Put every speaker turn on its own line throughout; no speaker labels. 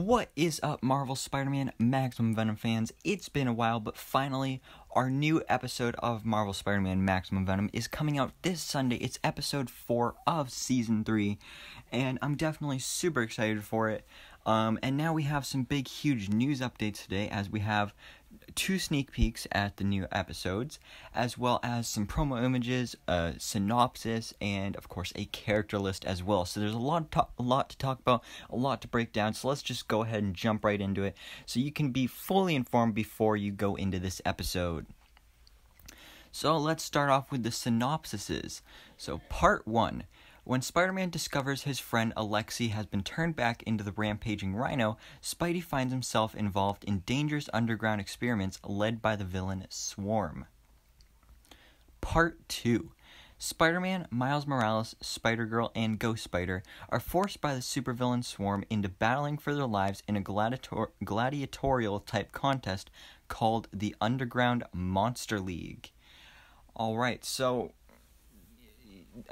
What is up, Marvel Spider-Man Maximum Venom fans? It's been a while, but finally, our new episode of Marvel Spider-Man Maximum Venom is coming out this Sunday. It's episode 4 of Season 3, and I'm definitely super excited for it. And now we have some big, huge news updates today, as we have 2 sneak peeks at the new episodes, as well as some promo images, a synopsis, and of course a character list as well. So there's a lot to talk about, a lot to break down. So let's just go ahead and jump right into it, so you can be fully informed before you go into this episode. So let's start off with the synopsises. So part 1. When Spider-Man discovers his friend Alexei has been turned back into the rampaging Rhino, Spidey finds himself involved in dangerous underground experiments led by the villain Swarm. Part 2. Spider-Man, Miles Morales, Spider-Girl, and Ghost Spider are forced by the supervillain Swarm into battling for their lives in a gladiatorial-type contest called the Underground Monster League. Alright, so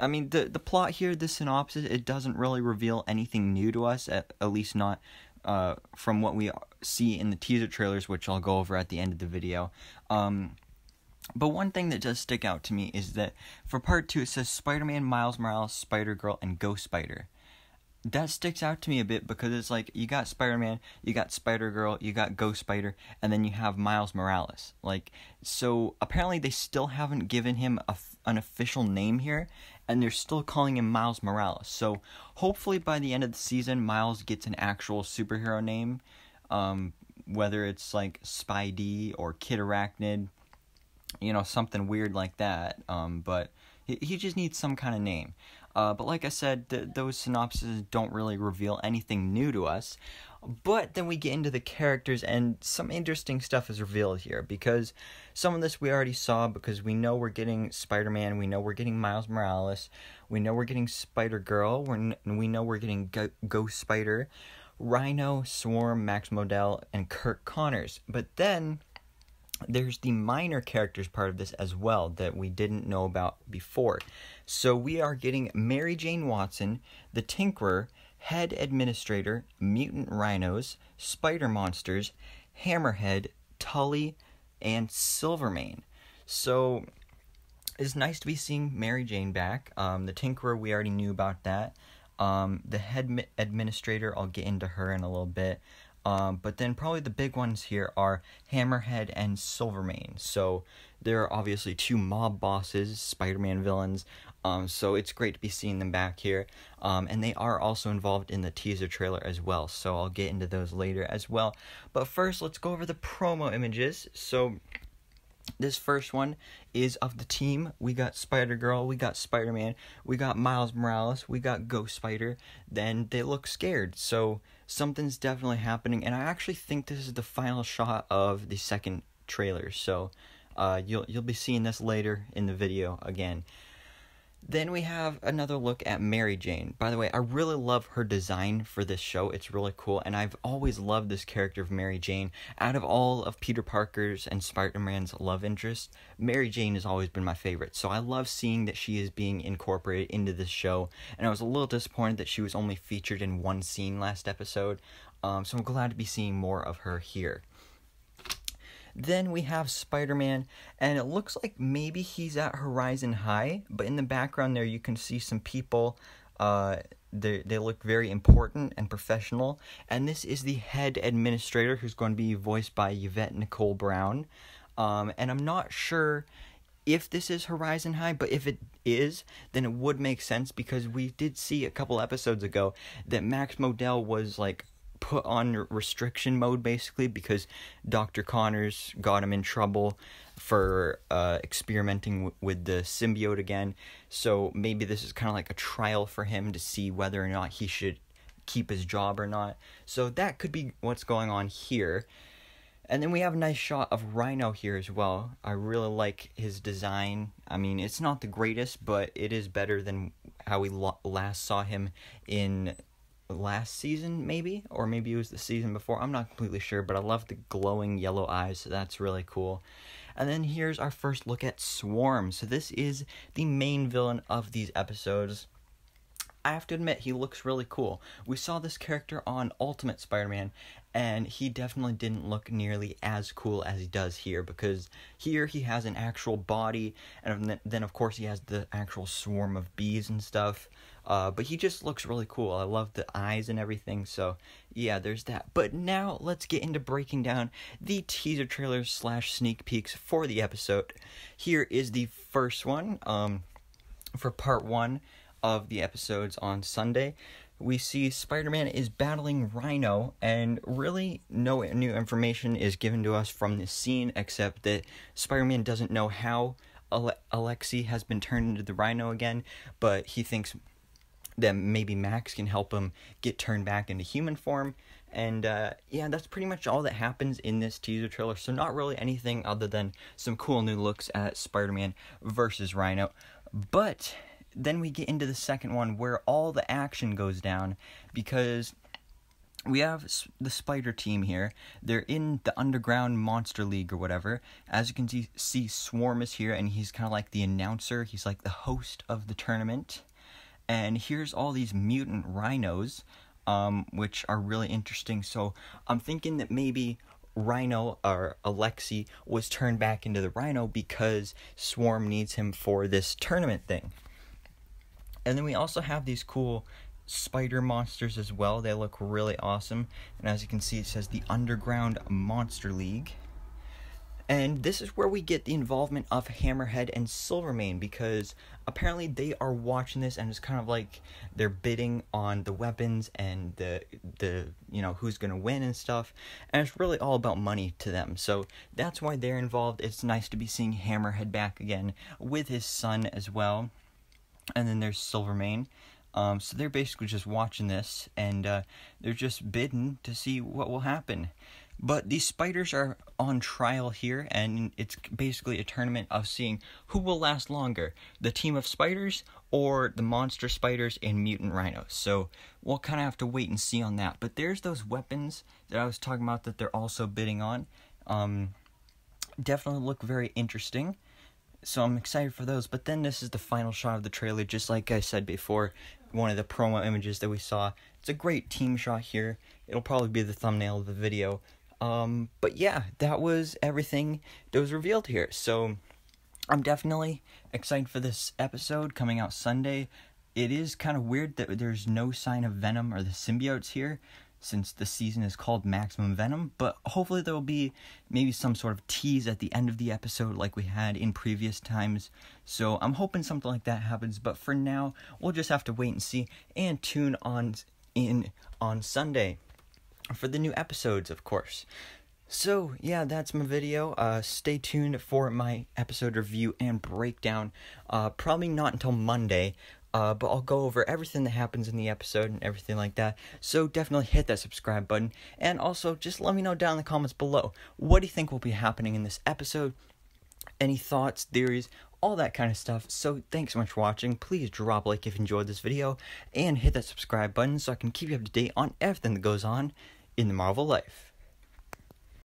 I mean, the plot here, the synopsis, it doesn't really reveal anything new to us, at least not from what we see in the teaser trailers, which I'll go over at the end of the video. But one thing that does stick out to me is that for part 2, it says Spider-Man, Miles Morales, Spider-Girl, and Ghost Spider. That sticks out to me a bit because it's like, you got Spider-Man, you got Spider-Girl, you got Ghost Spider, and then you have Miles Morales. Like, so apparently they still haven't given him an official name here, and they're still calling him Miles Morales. So hopefully by the end of the season, Miles gets an actual superhero name, whether it's like Spidey or Kid Arachnid, you know, something weird like that. But he just needs some kind of name. But like I said, those synopses don't really reveal anything new to us. But then we get into the characters, and some interesting stuff is revealed here, because some of this we already saw, because we know we're getting Spider-Man, we know we're getting Miles Morales, we know we're getting Spider-Girl, we know we're getting Ghost Spider, Rhino, Swarm, Max Modell, and Kirk Connors. But then there's the minor characters part of this as well that we didn't know about before. So we are getting Mary Jane Watson, the Tinkerer, Head Administrator, Mutant Rhinos, Spider Monsters, Hammerhead, Tully, and Silvermane. So it's nice to be seeing Mary Jane back. The Tinkerer, we already knew about that. The Head Administrator, I'll get into her in a little bit. But then probably the big ones here are Hammerhead and Silvermane. So they're obviously 2 mob bosses, Spider-Man villains. So it's great to be seeing them back here. And they are also involved in the teaser trailer as well. So I'll get into those later as well. But first, let's go over the promo images. So this first one is of the team. We got Spider-Girl, we got Spider-Man, we got Miles Morales, we got Ghost Spider. Then they look scared, so something's definitely happening. And I actually think this is the final shot of the second trailer, so you'll be seeing this later in the video again. Then we have another look at Mary Jane. By the way, I really love her design for this show. It's really cool, and I've always loved this character of Mary Jane. Out of all of Peter Parker's and Spider-Man's love interests, Mary Jane has always been my favorite. So I love seeing that she is being incorporated into this show, and I was a little disappointed that she was only featured in one scene last episode. So I'm glad to be seeing more of her here. Then we have Spider-Man, and it looks like maybe he's at Horizon High, but in the background there you can see some people. They look very important and professional, and this is the Head Administrator, who's going to be voiced by Yvette Nicole Brown. And I'm not sure if this is Horizon High, but if it is, then it would make sense, because we did see a couple episodes ago that Max Modell was like put on restriction mode, basically, because Dr. Connors got him in trouble for experimenting with the symbiote again. So maybe this is kind of like a trial for him to see whether or not he should keep his job or not. So that could be what's going on here. And then we have a nice shot of Rhino here as well. I really like his design. I mean, it's not the greatest, but it is better than how we last saw him in last season, maybe, or maybe it was the season before. I'm not completely sure, but I love the glowing yellow eyes, so that's really cool. And then here's our first look at Swarm. So this is the main villain of these episodes. I have to admit, he looks really cool. We saw this character on Ultimate Spider-Man, and he definitely didn't look nearly as cool as he does here, because here he has an actual body, and then of course he has the actual swarm of bees and stuff. But he just looks really cool. I love the eyes and everything, so yeah, there's that. But now let's get into breaking down the teaser trailers / sneak peeks for the episode. Here is the first one, for part 1 of the episodes on Sunday. We see Spider-Man is battling Rhino, and really no new information is given to us from this scene, except that Spider-Man doesn't know how Alexei has been turned into the Rhino again, but he thinks that maybe Max can help him get turned back into human form. And yeah, that's pretty much all that happens in this teaser trailer, so not really anything other than some cool new looks at Spider-Man versus Rhino. But then we get into the second one where all the action goes down, because we have the Spider Team here. They're in the Underground Monster League or whatever. As you can see Swarm is here, and he's kind of like the announcer. He's like the host of the tournament. And here's all these mutant rhinos, which are really interesting. So I'm thinking that maybe Rhino, or Alexei, was turned back into the Rhino because Swarm needs him for this tournament thing. And then we also have these cool spider monsters as well. They look really awesome. And as you can see, it says the Underground Monster League. And this is where we get the involvement of Hammerhead and Silvermane, because apparently they are watching this, and it's kind of like they're bidding on the weapons and the you know, who's going to win and stuff. And it's really all about money to them. So that's why they're involved. It's nice to be seeing Hammerhead back again with his son as well. And then there's Silvermane. So they're basically just watching this, and they're just bidding to see what will happen. But these spiders are on trial here, and it's basically a tournament of seeing who will last longer, the team of spiders or the monster spiders and mutant rhinos. So we'll kind of have to wait and see on that. But there's those weapons that I was talking about that they're also bidding on. Definitely look very interesting. So I'm excited for those. But then this is the final shot of the trailer, just like I said before, one of the promo images that we saw. It's a great team shot here. It'll probably be the thumbnail of the video. But yeah, that was everything that was revealed here. So I'm definitely excited for this episode coming out Sunday. It is kind of weird that there's no sign of Venom or the symbiotes here, since the season is called Maximum Venom, but hopefully there will be maybe some sort of tease at the end of the episode like we had in previous times. So I'm hoping something like that happens, but for now, we'll just have to wait and see, and tune in on Sunday for the new episodes, of course. So yeah, that's my video. Stay tuned for my episode review and breakdown. Probably not until Monday. But I'll go over everything that happens in the episode and everything like that. So definitely hit that subscribe button. And also, just let me know down in the comments below. What do you think will be happening in this episode? Any thoughts, theories, all that kind of stuff. So thanks so much for watching. Please drop a like if you enjoyed this video. And hit that subscribe button so I can keep you up to date on everything that goes on in the Marvel life.